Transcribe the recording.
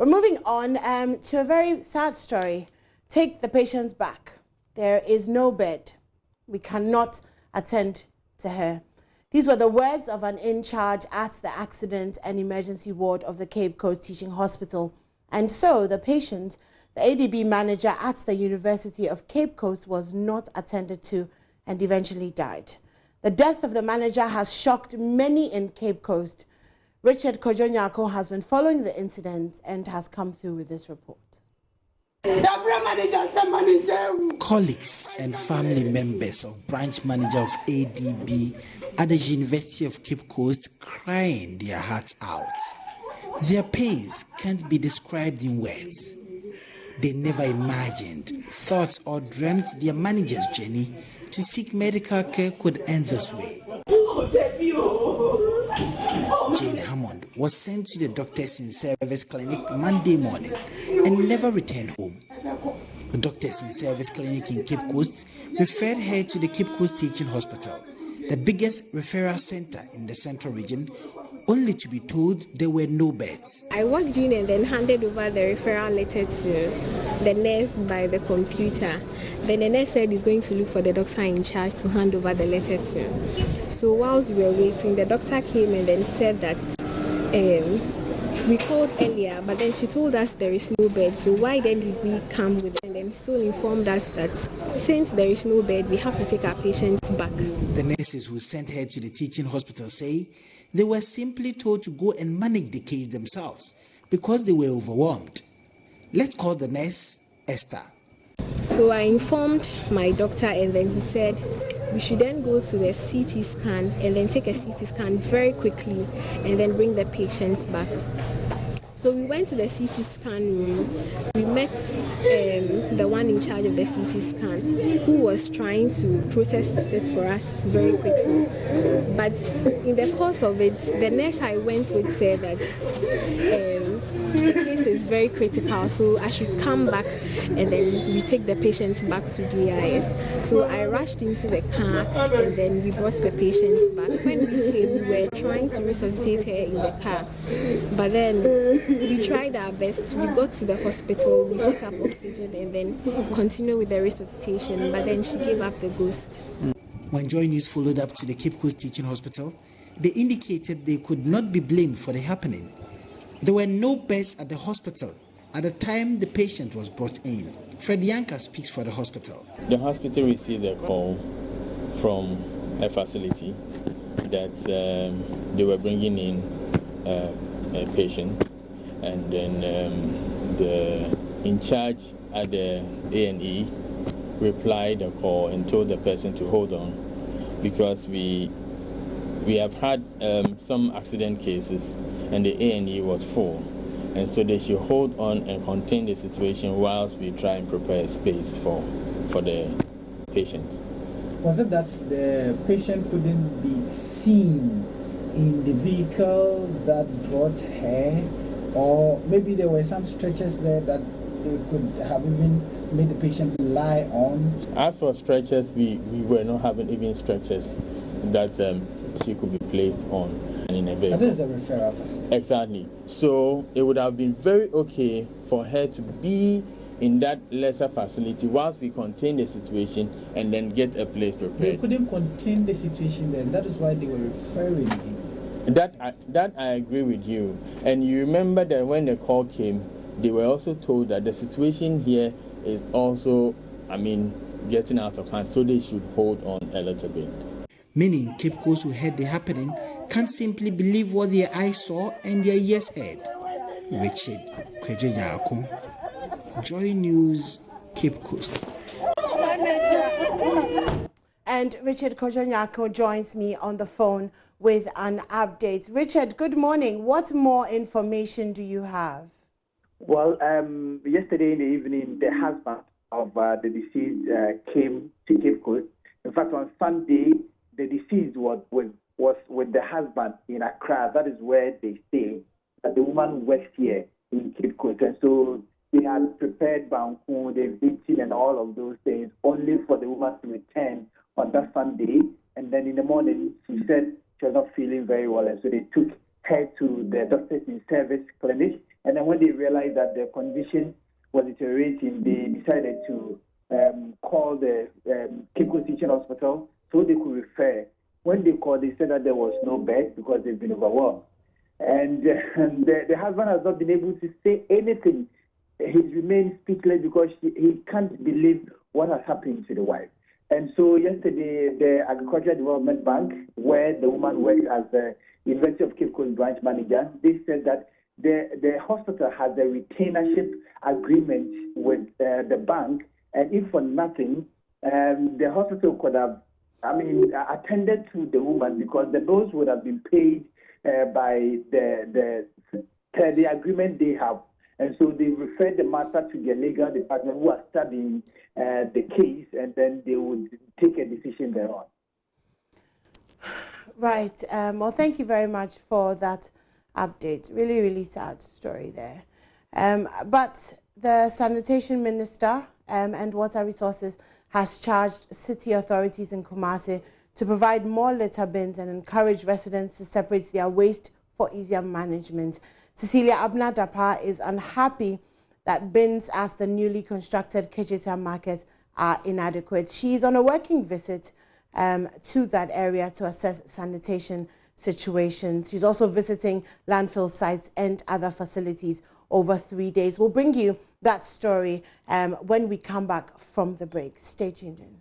We're moving on to a very sad story. Take the patients back. There is no bed. We cannot attend to her. These were the words of an in-charge at the accident and emergency ward of the Cape Coast Teaching Hospital. And so the patient, the ADB manager at the University of Cape Coast, was not attended to and eventually died. The death of the manager has shocked many in Cape Coast. Richard Kojonyako has been following the incident and has come through with this report. Colleagues and family members of branch manager of ADB at the University of Cape Coast crying their hearts out. Their pains can't be described in words. They never imagined, thought or dreamt their manager's journey to seek medical care could end this way. Jane Hammond was sent to the doctors in service clinic Monday morning and never returned home. The doctors in service clinic in Cape Coast referred her to the Cape Coast Teaching Hospital, the biggest referral center in the central region, only to be told there were no beds. I walked in and then handed over the referral letter to the nurse by the computer. Then the nurse said he's going to look for the doctor in charge to hand over the letter to. So whilst we were waiting, the doctor came and then said that we called earlier, but then she told us there is no bed. So why then did we come with it? And then still informed us that since there is no bed, we have to take our patients back. The nurses who sent her to the teaching hospital say they were simply told to go and manage the case themselves because they were overwhelmed. Let's call the nurse Esther. So I informed my doctor and then he said we should then go to the CT scan and then take a CT scan very quickly and then bring the patients back. So we went to the CT scan room. We met the one in charge of the CT scan who was trying to process it for us very quickly. But in the course of it, the nurse I went with said that the case is very critical, so I should come back and then we take the patients back to DIS. So I rushed into the car and then we brought the patients back. When we came, we were trying to resuscitate her in the car. But then we tried our best. We got to the hospital, we set up oxygen and then continued with the resuscitation. But then she gave up the ghost. When JoyNews followed up to the Cape Coast Teaching Hospital, they indicated they could not be blamed for the happening. There were no beds at the hospital at the time the patient was brought in. Fred Yanka speaks for the hospital. The hospital received a call from a facility that they were bringing in a patient, and then the in charge at the A&E replied the call and told the person to hold on because we have had some accident cases and the A&E was full, and so they should hold on and contain the situation whilst we try and prepare a space for the patient. Was it that the patient couldn't be seen in the vehicle that brought her, or maybe there were some stretchers there that they could have even made the patient lie on? As for stretchers, we were not having even stretchers that she could be placed on in a vehicle. That is a referral facility. Exactly. So it would have been very okay for her to be in that lesser facility whilst we contain the situation and then get a place prepared. They couldn't contain the situation then. That is why they were referring him. That I agree with you. And you remember that when the call came, they were also told that the situation here is also, getting out of hand, so they should hold on a little bit. Many in Cape Coast who heard the happening can't simply believe what their eyes saw and their ears heard. Richard Kojonyako, JoyNews, Cape Coast. And Richard Kojonyako joins me on the phone with an update. Richard, good morning. What more information do you have? Well, yesterday in the evening, the husband of the deceased came to Cape Coast. In fact, on Sunday, the deceased was with the husband in Accra. That is where they stay. The woman works here in Cape Coast. And so they had prepared banku, they've eaten and all of those things, only for the woman to return on that Sunday. And then in the morning, she said she was not feeling very well. And so they took her to the doctors in service clinic And then when they realized that their condition was deteriorating, they decided to call the Cape Coast Teaching Hospital so they could refer. When they called, they said that there was no bed because they've been overwhelmed. And the husband has not been able to say anything. He's remained speechless because he can't believe what has happened to the wife. And so yesterday, the Agricultural Development Bank, where the woman works as the University of Cape Coast branch manager, they said that the hospital has a retainership agreement with the bank, and if for nothing, the hospital could have, attended to the woman because the bills would have been paid by the agreement they have. And so they referred the matter to their legal department who are studying the case, and then they would take a decision thereon. Right. Well, thank you very much for that update. Really, really sad story there. But the Sanitation Minister and Water Resources has charged city authorities in Kumasi to provide more litter bins and encourage residents to separate their waste for easier management. Cecilia Abna-Dapa is unhappy that bins as the newly constructed Kejeta market are inadequate. She is on a working visit to that area to assess sanitation situations. She's also visiting landfill sites and other facilities over 3 days. We'll bring you that story when we come back from the break. Stay tuned in.